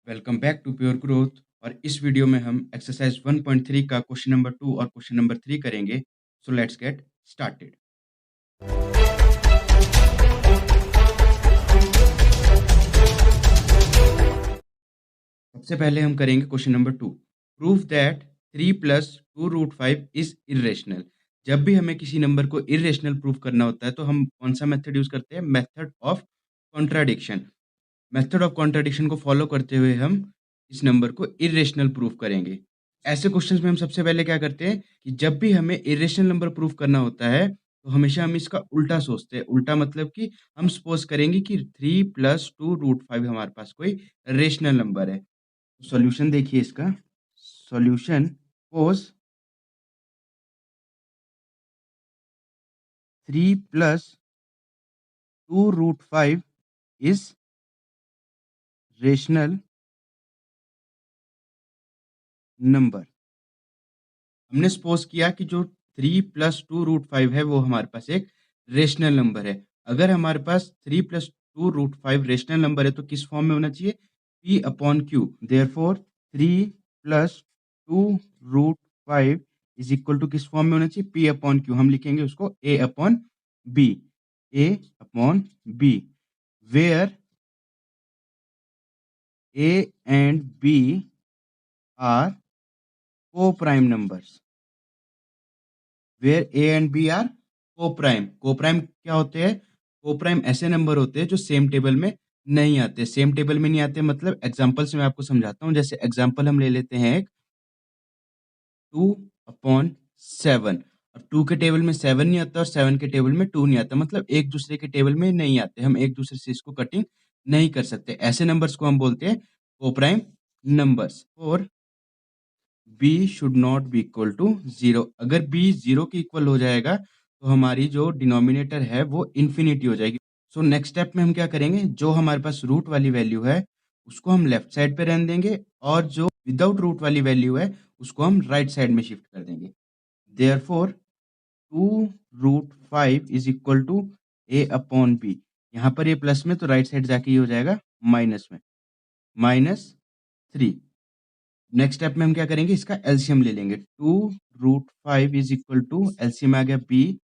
Welcome back to pure growth. और इस video में हम एक्सरसाइज 1.3 का क्वेश्चन नंबर 2 और क्वेश्चन नंबर 3 करेंगे। So let's get started. सबसे पहले हम करेंगे question number 2। Prove that 3 plus 2 root 5 is irrational. जब भी हमें किसी नंबर को इरेशनल प्रूव करना होता है तो हम कौन सा मेथड यूज करते हैं? Method of contradiction. Method of contradiction को फॉलो करते हुए हम इस नंबर को इरेशनल प्रूव करेंगे। ऐसे क्वेश्चंस में हम सबसे पहले क्या करते हैं कि जब भी हमें इरेशनल नंबर प्रूव करना होता है तो हमेशा हम इसका उल्टा सोचते हैं। उल्टा मतलब कि हम सपोज करेंगे कि 3 प्लस 2 रूट 5 हमारे पास कोई रेशनल नंबर है। सॉल्यूशन देखिए इसका। Solution suppose 3 plus 2 root 5 is rational number. हमने सपोज किया कि जो 3 प्लस 2 रूट 5 है वो हमारे पास एक रेशनल नंबर है। अगर हमारे पास 3 प्लस 2 रूट 5 रेशनल नंबर है तो किस फॉर्म में होना चाहिए? P upon Q. Therefore 3 plus 2 root 5 is equal to किस फॉर्म में होना चाहिए? P upon Q. हम लिखेंगे उसको A upon B. A upon B where A and B are coprime numbers. Where A and B are coprime. Coprime क्या होते हैं? कोप्राइम ऐसे नंबर होते हैं जो सेम टेबल में नहीं आते। सेम टेबल में नहीं आते मतलब एग्जांपल से मैं आपको समझाता हूँ। जैसे एग्जांपल हम ले लेते हैं एक 2/7। और 2 के टेबल में 7 नहीं आता और 7 के टेबल में 2 नहीं आता, मतलब एक दूसरे के टेबल में नहीं आते। हम एक दूसरे से इसको कटिंग नहीं कर सकते। ऐसे नंबर्स को हम बोलते हैं कोप्राइम नंबर्स। और b should not be equal to 0। अगर b 0 के इक्वल हो जाएगा तो हमारी जो डिनोमिनेटर है वो इन्फिनिटी हो जाएगी। सो नेक्स्ट स्टेप में हम क्या करेंगे? जो हमारे पास रूट वाली वैल्यू है उसको हम लेफ्ट साइड पे रहने देंगे और जो विदाउट रूट वाली वैल्यू है उसको हम राइट साइड में शिफ्ट कर देंगे। Therefore 2 root 5 is equal to a upon b। यहाँ पर ये प्लस में तो राइट साइड जाके ये हो जाएगा माइनस में, -3। नेक्स्ट स्टेप में हम क्या करेंगे? इसका एलसीएम ले लेंगे। 2 root 5 is equal to LCM आ गया बी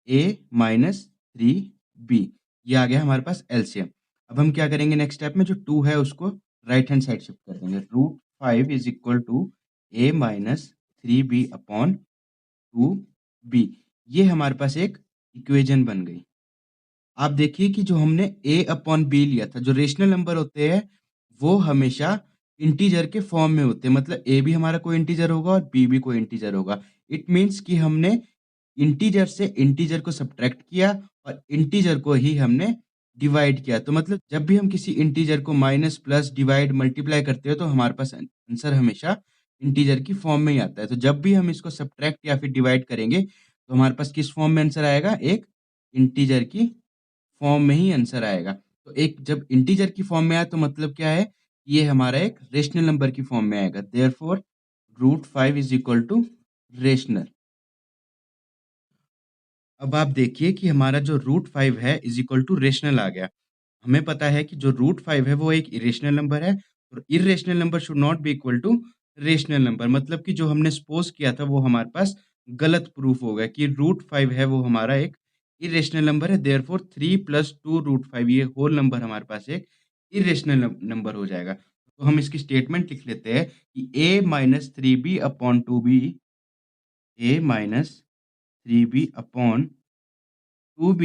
ए माइनस 3b। ये आ गया हमारे पास एलसीएम। अब हम क्या करेंगे? नेक्स्ट स्टेप में जो 2 है उसको राइट हैंड साइड शिफ्ट कर देंगे। Root 5 is equal to A minus 3b upon 2b। ये हमारे पास एक इक्वेशन बन गई। आप देखिए कि जो हमने a अपॉन बी लिया था, जो रेशनल नंबर होते हैं वो हमेशा इंटीजर के फॉर्म में होते हैं। मतलब a भी हमारा कोई इंटीजर होगा और b भी कोई इंटीजर होगा। इट मीन्स कि हमने इंटीजर से इंटीजर को सब्ट्रैक्ट किया और इंटीजर को ही हमने डिवाइड किया। तो मतलब जब भी हम किसी इंटीजर को माइनस प्लस डिवाइड मल्टीप्लाई करते हो तो हमारे पास आंसर हमेशा इंटीजर की फॉर्म में ही आता है। तो जब भी हम इसको सब्ट्रैक्ट या फिर डिवाइड करेंगे तो हमारे पास किस फॉर्म में आंसर आएगा? एक इंटीजर की फॉर्म में ही आंसर आएगा। तो एक जब इंटीजर की फॉर्म में आया तो मतलब क्या है? ये हमारा एक रेशनल नंबर की फॉर्म में आएगा। Therefore root 5 is equal to rational. अब आप देखिए कि हमारा जो रूट 5 है इज इक्वल टू रेशनल आ गया। हमें पता है कि जो रूट 5 है वो एक इरेशनल नंबर है और irrational number should not be equal to rational number. मतलब कि जो हमने सपोज किया था वो हमारे पास गलत प्रूफ हो गया कि रूट 5 है वो हमारा एक इरेशनल नंबर है। देयरफॉर 3 प्लस 2 रूट 5 ये होल नंबर हमारे पास एक इरेशनल नंबर हो जाएगा। तो हम इसकी स्टेटमेंट लिख लेते हैं कि a minus 3b upon 2b, a minus 3b upon 2b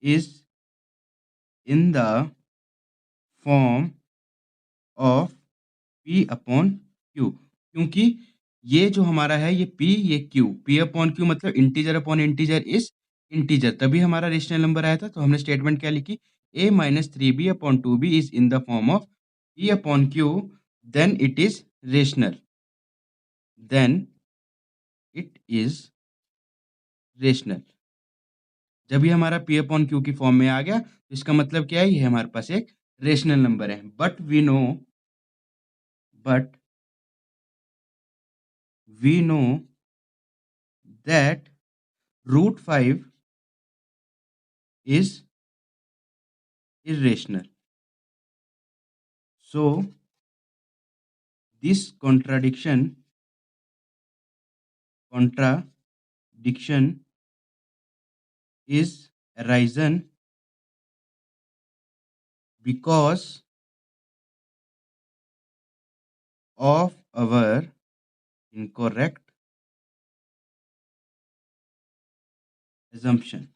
is in the form of p upon q। क्योंकि ये जो हमारा है ये p ये q, p अपॉन q मतलब integer upon integer is integer, तभी हमारा रेशनल नंबर आया था। तो हमने स्टेटमेंट क्या लिखी? a minus 3b upon 2b is in the form of p upon q, then it is rational. Then it is rational. जब ये हमारा p अपॉन q की फॉर्म में आ गया तो इसका मतलब क्या है? ये हमारे पास एक रेशनल नंबर है। But we know that root 5 is irrational. So this contradiction is arisen because of our incorrect assumption।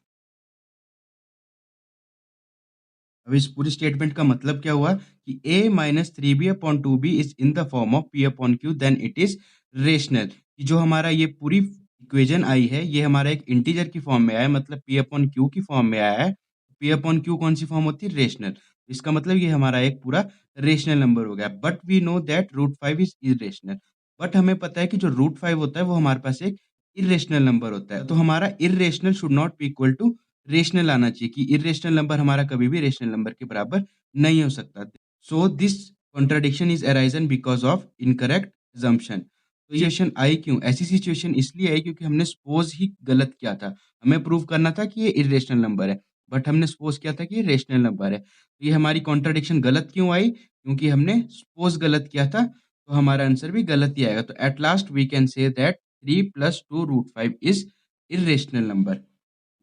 अब इस पूरी स्टेटमेंट का मतलब क्या हुआ कि a minus three B upon two B is in the form of p upon Q then it is rational. कि जो हमारा ये पूरी इक्वेशन आई है ये हमारा एक इंटीजर की फॉर्म में आया है, मतलब p अपॉन क्यू की फॉर्म में आया है। p अपॉन क्यू कौन सी फॉर्म होती है? रेशनल। इसका मतलब ये हमारा एक पूरा रेशनल नंबर हो गया। But we know that root five is irrational. But हमें पता है कि जो रूट फाइव होता है वो हमारे पास एक इरेशनल नंबर होता है। तो हमारा irrational should not be equal to rational आना चाहिए कि इरेशनल नंबर हमारा कभी भी रेशनल नंबर के बराबर नहीं हो सकता। So this contradiction is arisen because of incorrect assumption। तो ये सिचुएशन आई क्यों? ऐसी सिचुएशन इसलिए आई क्योंकि हमने सपोज ही गलत किया था। हमें प्रूव करना था कि ये इरेशनल नंबर है, बट हमने सपोज किया था कि ये रेशनल नंबर है। तो ये हमारी कॉन्ट्राडिक्शन गलत क्यों आई? क्योंकि हमने सपोज गलत किया था, तो हमारा आंसर भी गलत ही आएगा। तो at last we can say that 3 + 2 √5 is irrational number।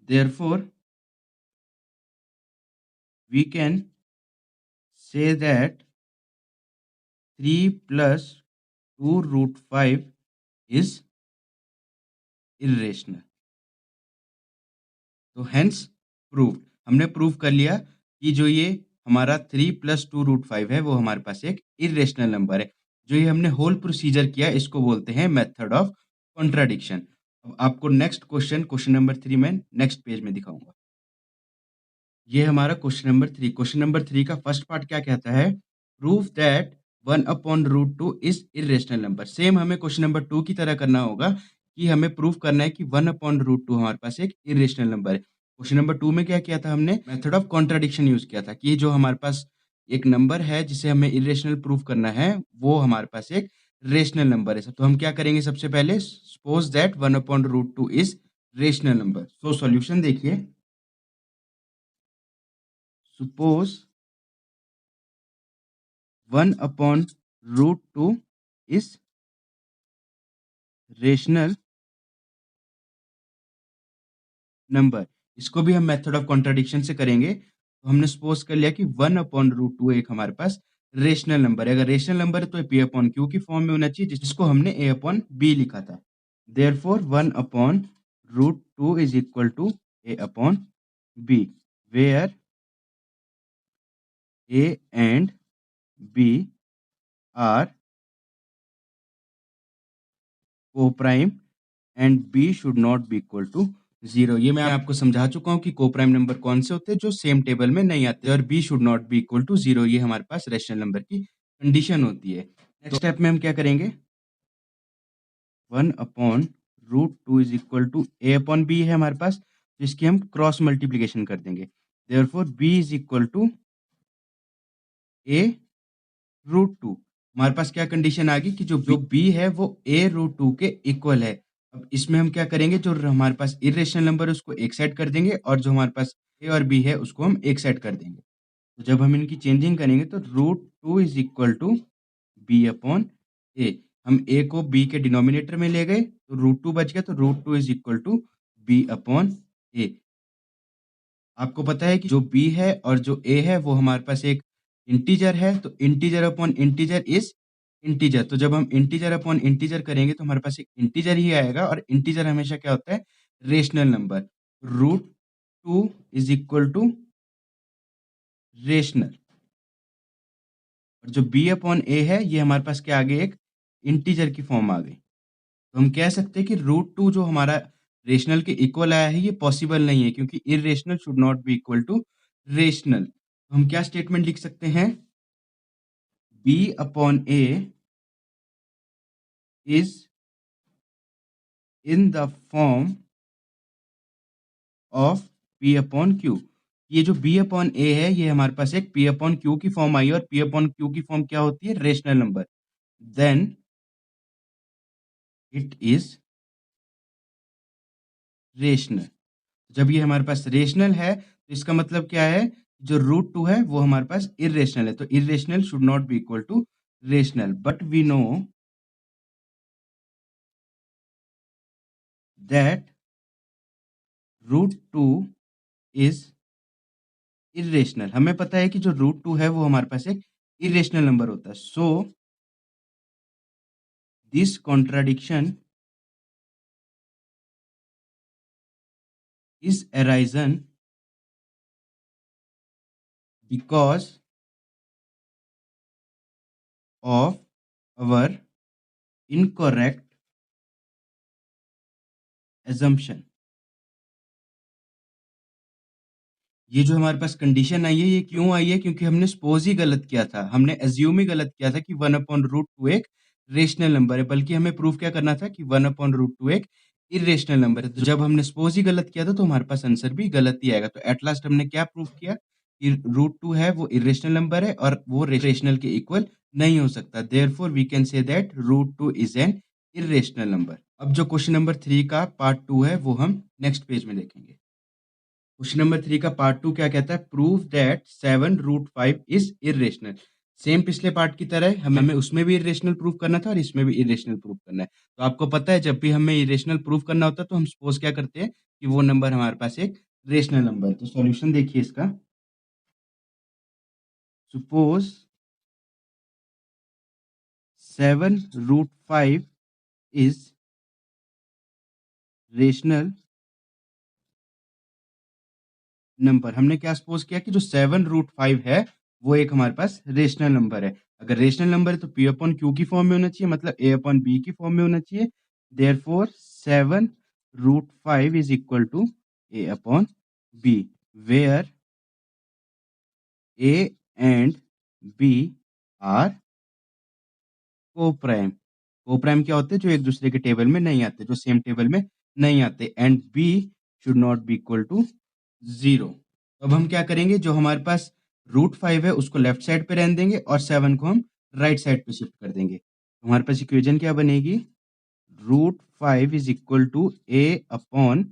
Therefore, we can say that 3 + 2 √5 is irrational। तो हेंस प्रूव, हमने प्रूव कर लिया कि जो ये हमारा 3 + 2 √5 है वो हमारे पास एक इरेशनल नंबर है। जो ये हमने होल प्रोसीजर किया इसको बोलते हैं मेथड ऑफ कॉन्ट्राडिक्शन। अब आपको नेक्स्ट क्वेश्चन नंबर 3 में नेक्स्ट पेज में दिखाऊंगा। ये हमारा क्वेश्चन नंबर 3 का फर्स्ट पार्ट क्या कहता है? Prove that 1/√2 is irrational number. Same हमें क्वेश्चन नंबर 2 की तरह करना होगा कि हमें प्रूव करना है कि 1/√2 हमारे पास एक इरेशनल नंबर है। क्वेश्चन नंबर 2 में क्या किया था हमने? मेथड ऑफ कॉन्ट्राडिक्शन यूज किया था कि जो हमारे पास एक नंबर है जिसे हमें इरेशनल प्रूव करना है वो हमारे पास एक रेशनल नंबर है। तो हम क्या करेंगे? सबसे पहले suppose that 1/√2 is rational number. So solution देखिए, suppose 1/√2 is रेशनल नंबर। इसको भी हम मेथड ऑफ कॉन्ट्राडिक्शन से करेंगे। तो हमने सपोज कर लिया कि 1/√2 एक हमारे पास रेशनल नंबर है। अगर रेशनल नंबर है तो पी अपॉन क्यू की फॉर्म में होना चाहिए, जिसको हमने ए अपॉन बी लिखा था। Therefore 1/√2 is equal to A upon B, where A and B are coprime and B should not be equal to 0। ये मैं आपको समझा चुका हूँ कि को-प्राइम नंबर कौन से होते हैं जो सेम टेबल में नहीं आते, और B should not be equal to 0 ये हमारे पास रेशनल नंबर की कंडीशन होती है। नेक्स्ट स्टेप में हम क्या करेंगे? 1/√2 is equal to A upon B है हमारे पास, तो इसकी हम क्रॉस मल्टीप्लीकेशन कर देंगे। Therefore B is equal to a√2। हमारे पास क्या कंडीशन आ गई कि जो बी है वो a√2 के इक्वल है। अब इसमें हम क्या करेंगे? जो हमारे पास इरेशनल नंबर है उसको एक साइड कर देंगे, और जो हमारे पास ए और बी है उसको हम एक साइड कर देंगे। तो जब हम इनकी चेंजिंग करेंगे तो √2 is equal to B upon A. हम ए को बी के डिनोमिनेटर में ले गए तो √2 बच गया, तो √2 is equal to B upon A. आपको पता है कि जो बी है और जो ए है वो हमारे पास एक इंटीजर है, तो integer upon integer is integer. तो जब हम इंटीजर अपॉन इंटीजर करेंगे तो हमारे पास एक इंटीजर ही आएगा, और इंटीजर हमेशा क्या होता है? Rational number. √2 is equal to rational, और जो बी अपॉन ए है ये हमारे पास क्या आ गई? एक इंटीजर की फॉर्म आ गई। तो हम कह सकते हैं कि √2 जो हमारा रेशनल के इक्वल आया है ये पॉसिबल नहीं है, क्योंकि irrational should not be equal to rational. तो हम क्या स्टेटमेंट लिख सकते हैं? B upon A is in the form of P upon Q. ये जो बी अपॉन ए है ये हमारे पास एक पी अपॉन क्यू की फॉर्म आई है, और पी अपॉन क्यू की फॉर्म क्या होती है? Rational number. Then it is rational. जब ये हमारे पास रेशनल है तो इसका मतलब क्या है? जो √2 है वो हमारे पास इरेशनल है, तो irrational should not be equal to rational, but we know that root 2 is irrational. हमें पता है कि जो रूट 2 है वो हमारे पास एक irrational नंबर होता है. So this contradiction is arisen because of our incorrect assumption. ये जो हमारे पास कंडीशन आई है ये क्यों आई है? क्योंकि हमने सपोज ही गलत किया था, हमने एज्यूम ही गलत किया था कि 1/√2 एक रेशनल नंबर है, बल्कि हमें प्रूव क्या करना था कि 1/√2 एक इरेशनल नंबर है. तो जब हमने सपोज ही गलत किया था तो हमारे पास आंसर भी गलत ही आएगा. तो एट लास्ट हमने क्या प्रूव किया कि √2 है वो इरेशनल नंबर है और वो रेशनल के इक्वल नहीं हो सकता. Therefore we can say that √2 is an irrational number. अब जो क्वेश्चन नंबर 3 का पार्ट 2 है वो हम नेक्स्ट पेज में देखेंगे. क्वेश्चन नंबर 3 का पार्ट 2 क्या कहता है? Prove that 7√5 is irrational. Same पिछले पार्ट की तरह हमें उसमें भी इरेशनल प्रूव करना था और इसमें भी इरेशनल प्रूव करना है. तो आपको पता है जब भी हमें इरेशनल प्रूव करना होता है तो हम सपोज क्या करते हैं कि वो नंबर हमारे पास एक रेशनल नंबर है. तो सॉल्यूशन देखिए इसका. Suppose 7√5 is rational number. हमने क्या सपोज किया कि जो 7√5 है वो एक हमारे पास रेशनल नंबर है. अगर रेशनल नंबर है तो P अपॉन Q की फॉर्म में होना चाहिए, मतलब A अपॉन B की फॉर्म में होना चाहिए. Therefore 7√5 is equal to A upon B, where A and B are coprime. Coprime क्या होते हैं? जो एक दूसरे के टेबल में नहीं आते, जो सेम टेबल में नहीं आते. And B should not be equal to 0. अब हम क्या करेंगे, जो हमारे पास √5 है उसको लेफ्ट साइड पे रहने देंगे और 7 को हम राइट साइड पे शिफ्ट कर देंगे. तो हमारे पास इक्वेशन क्या बनेगी? √5 is equal to A upon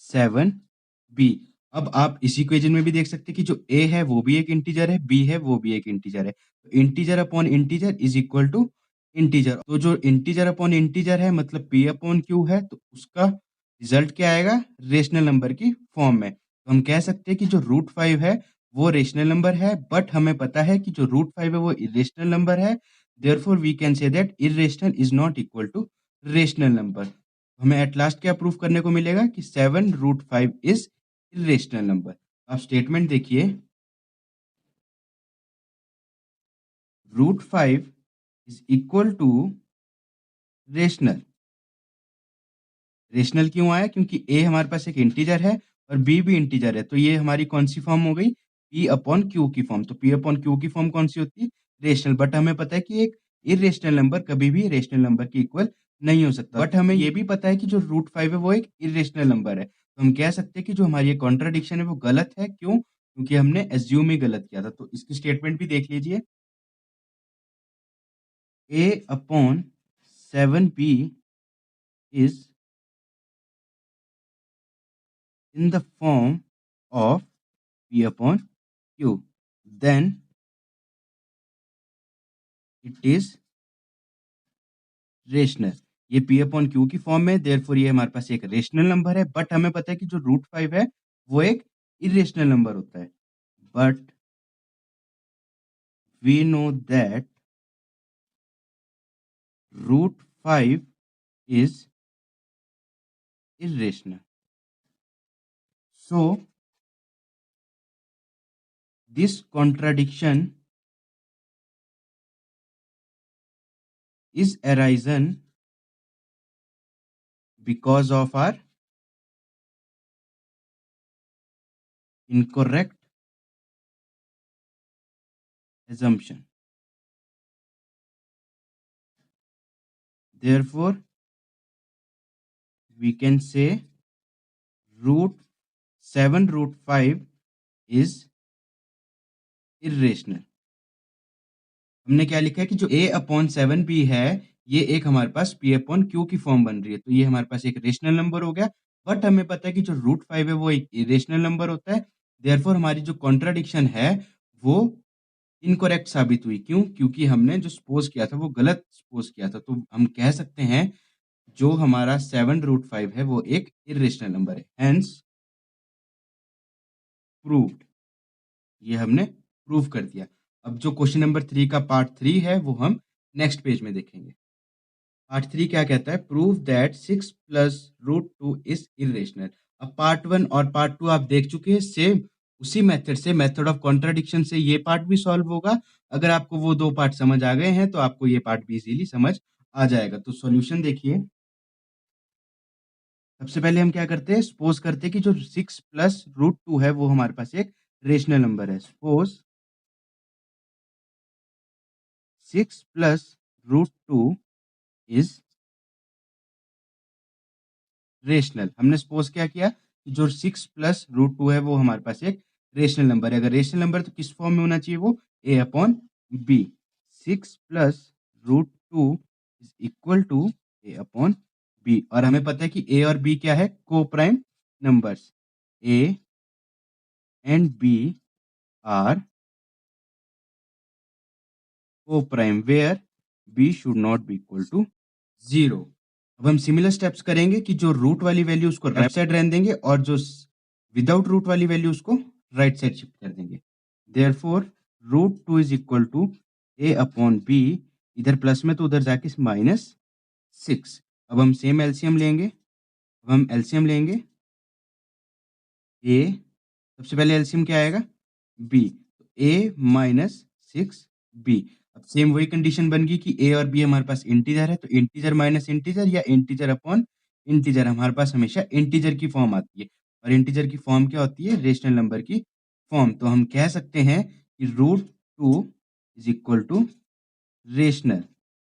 7B. अब आप इस इक्वेशन में भी देख सकते हैं कि जो A है वो भी एक इंटीजर है, B है वो भी एक इंटीजर है. तो integer upon integer is equal to integer. तो जो इंटीजर अपॉन इंटीजर है मतलब P अपॉन Q है, तो उसका रिजल्ट क्या आएगा? रेशनल नंबर की फॉर्म में. तो हम कह सकते हैं कि जो √5 है वो रेशनल नंबर है, बट हमें पता है कि जो √5 है वो इरेशनल नंबर है. Therefore we can say that irrational is not equal to rational number. हमें एट लास्ट क्या प्रूफ करने को मिलेगा कि 7√5 इज इरेशनल नंबर. आप स्टेटमेंट देखिए. √5 is equal to rational. Rational क्यों आया? क्योंकि ए हमारे पास एक इंटीजर है और बी भी इंटीजर है. तो ये हमारी कौन सी फॉर्म हो गई? पी अपॉन क्यू की फॉर्म. तो पी अपॉन क्यू की फॉर्म कौन सी होती है? रेशनल. बट हमें पता है कि एक इरेशनल नंबर कभी भी रेशनल नंबर के इक्वल नहीं हो सकता. बट हमें ये भी पता है कि जो √5 है वो एक इरेशनल नंबर है. तो हम कह सकते हैं कि जो हमारी ये कॉन्ट्राडिक्शन है वो गलत है. क्यों? क्योंकि हमने एज्यूम ही गलत किया था. तो इसकी स्टेटमेंट भी देख लीजिए. A upon 7B is in the form of P upon Q, then it is rational. ये P अपॉन Q की फॉर्म में, देयरफॉर ये हमारे पास एक रेशनल नंबर है. बट हमें पता है कि जो √5 है वो एक इरेशनल नंबर होता है. But we know that √5 is irrational. So this contradiction is arisen because of our incorrect assumption. Therefore, we can say root 7√5 is irrational. हमने क्या लिखा है कि जो A अपॉन 7B है ये एक हमारे पास P अपॉन Q की फॉर्म बन रही है. तो ये हमारे पास एक रेशनल नंबर हो गया. बट हमें पता है कि जो √5 है वो एक इरेशनल नंबर होता है. देयरफॉर हमारी जो कॉन्ट्राडिक्शन है वो इनकरेक्ट साबित हुई। क्यों? क्योंकि हमने जो सपोज़ किया था वो गलत सपोज़ किया था। तो हम कह सकते हैं जो हमारा 7√5 है वो एक इर्रेशनल नंबर है। Hence proved. ये हमने प्रूव कर दिया। अब जो क्वेश्चन नंबर 3 का पार्ट 3 है वो हम नेक्स्ट पेज में देखेंगे। पार्ट 3 क्या कहता है? Prove that 6 plus root 2 is irrational. अब पार्ट 1 और पार्ट 2 आप देख चुके हैं। सेम उसी मेथड से, मेथड ऑफ कॉन्ट्राडिक्शन से ये पार्ट भी सॉल्व होगा। अगर आपको वो 2 पार्ट समझ आ गए हैं तो आपको ये पार्ट भी इजीली समझ आ जाएगा। तो सॉल्यूशन देखिए। सबसे पहले हम क्या करते हैं? सपोज करते हैं कि जो 6 प्लस रूट 2 है वो हमारे पास एक रेशनल नंबर है। Suppose 6 plus root 2 is rational. हमने सपोज क्या किया कि जो 6 प्लस रूट 2 है वो हमारे पास एक रेशनल नंबर है। अगर रेशनल नंबर तो किस फॉर्म में होना चाहिए? वो a upon b। 6 plus root 2 is equal to a upon b। और हमें पता है कि a और b क्या है? Coprime numbers. a and b are coprime where b should not be equal to 0। अब हम सिमिलर स्टेप्स करेंगे कि जो रूट वाली वैल्यू उसको लेफ्ट साइड रहने देंगे और जो विदाउट रूट वाली वैल्यू उसको राइट साइड शिफ्ट कर देंगे। Therefore root 2 is equal to a upon b। इधर प्लस में तो उधर जाके -6। अब हम सेम एलसीएम लेंगे। अब हम एलसीएम लेंगे। a, सबसे पहले एलसीएम क्या आएगा? b। तो a माइनस 6b। अब सेम वही कंडीशन बन गई कि a और b हमारे पास इंटीजर है, तो इंटीजर माइनस इंटीजर या इंटीजर अपॉन इंटीजर हमारे पास हमेशा इंटीजर की फॉर्म आती है। और इंटीजर की फॉर्म क्या होती है? रेशनल नंबर की फॉर्म। तो हम कह सकते हैं कि root 2 is equal to rational.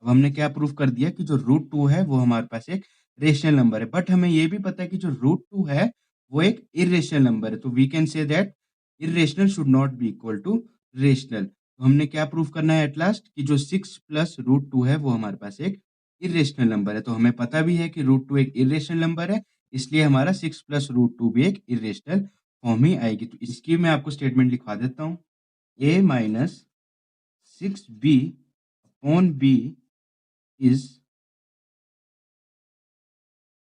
अब हमने क्या प्रूफ कर दिया कि जो रूट 2 है वो हमारे पास एक रेशनल नंबर है। बट हमें ये भी पता है कि जो रूट 2 है वो एक इरेशनल नंबर है। तो we can say that irrational should not be equal to rational. तो हमने क्या प्रूफ करना है एट लास्ट? कि जो 6 प्लस रूट 2 है वो हमारे पास एक इरेशनल नंबर है। तो हमें पता भी है कि रूट 2 एक इरेशनल नंबर है, इसलिए हमारा 6 प्लस रूट 2 भी एक इरेशनल फॉर्म ही आएगी। तो इसकी मैं आपको स्टेटमेंट लिखवा देता हूँ। a minus 6b upon b is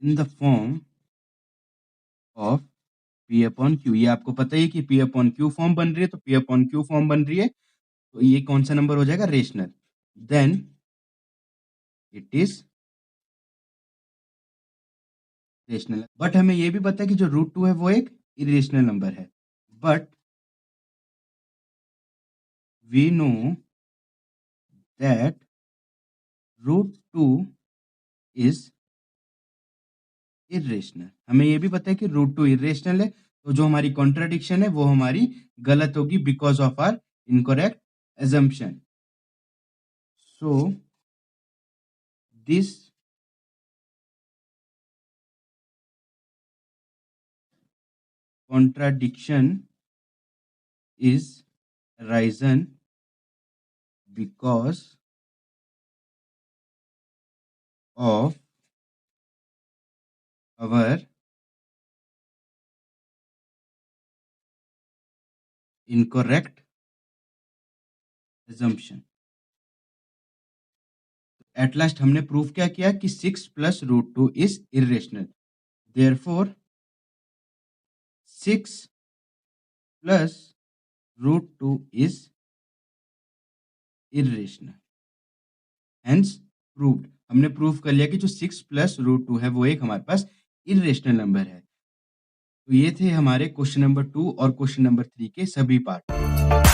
in the form of p upon q। ये आपको पता ही है कि p अपॉन q फॉर्म बन रही है, तो p अपॉन q फॉर्म बन रही है, तो ये कौन सा नंबर हो जाएगा? Rational. Then it is rational. But हमें ये भी पता है कि जो रूट 2 है वो एक इरेशनल नंबर है। But we know that root 2 is irrational. हमें ये भी पता है कि रूट 2 इरेशनल है, तो जो हमारी कॉन्ट्राडिक्शन है वो हमारी गलत होगी because of our incorrect assumption. So this contradiction is arisen because of our incorrect assumption. At last हमने प्रूफ क्या किया कि 6 plus root 2 is irrational. Therefore 6 plus root 2 is irrational. Hence proved. हमने प्रूफ कर लिया कि जो 6 प्लस रूट 2 है वो एक हमारे पास इरेशनल नंबर है। तो ये थे हमारे क्वेश्चन नंबर 2 और क्वेश्चन नंबर 3 के सभी पार्ट।